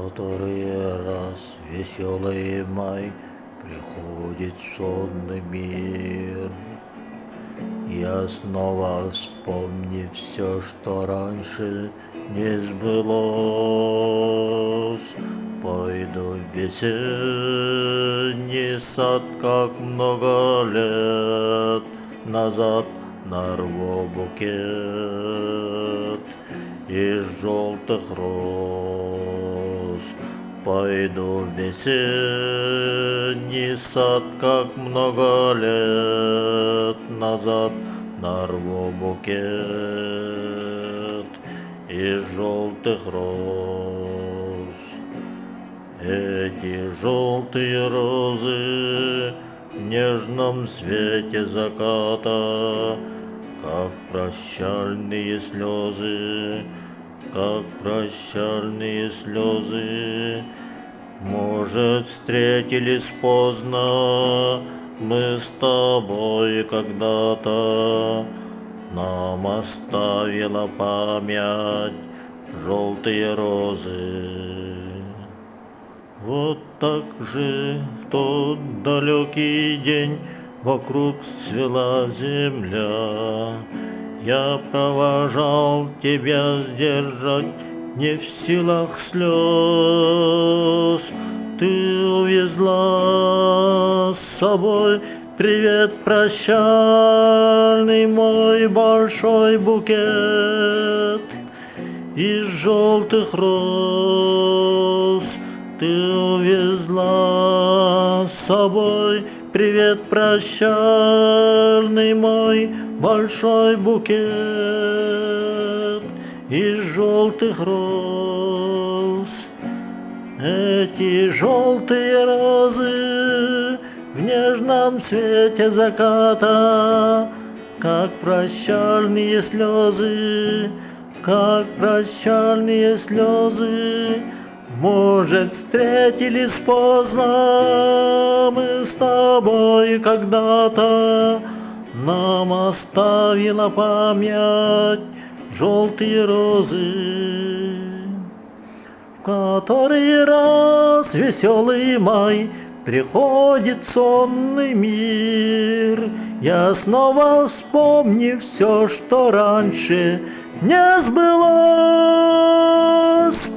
который раз веселый май приходит в сонный мир. Я снова вспомнив все, что раньше не сбылось, пойду в весенний сад, как много лет назад, нарву букет из желтых роз. Пойду в весенний сад, как много лет назад, нарву букет из желтых роз. Эти желтые розы в нежном свете заката, как прощальные слезы, как прощальные слезы. Может, встретились поздно мы с тобой когда-то, нам оставила память желтые розы. Вот так же в тот далекий день вокруг цвела земля. Я провожал тебя сдержать, не в силах слез. Ты увезла с собой привет прощальный, мой большой букет из желтых роз. Ты увезла с собой привет прощальный, мой большой букет из желтых роз. Эти желтые розы в нежном свете заката, как прощальные слезы, как прощальные слезы. Может, встретились поздно мы с тобой когда-то, нам оставила память желтые розы. В который раз веселый май приходит сонный мир, я снова вспомнив все, что раньше не сбылось,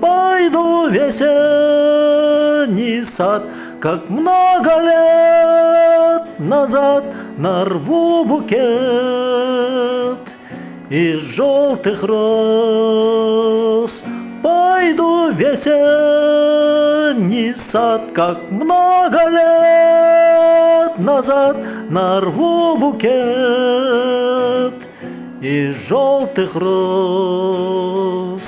пойду в весенний сад, как много лет назад, нарву букет из желтых роз. Пойду в весенний сад, как много лет назад, нарву букет из желтых роз.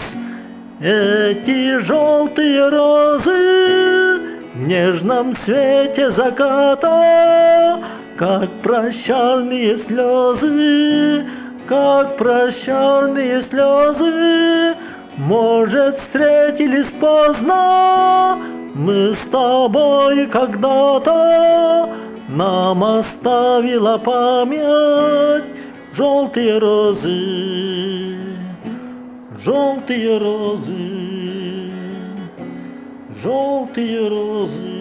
Эти желтые розы в нежном свете заката, как прощальные слезы, как прощальные слезы. Может, встретились поздно мы с тобой когда-то, нам оставила память желтые розы, желтые розы, желтые розы.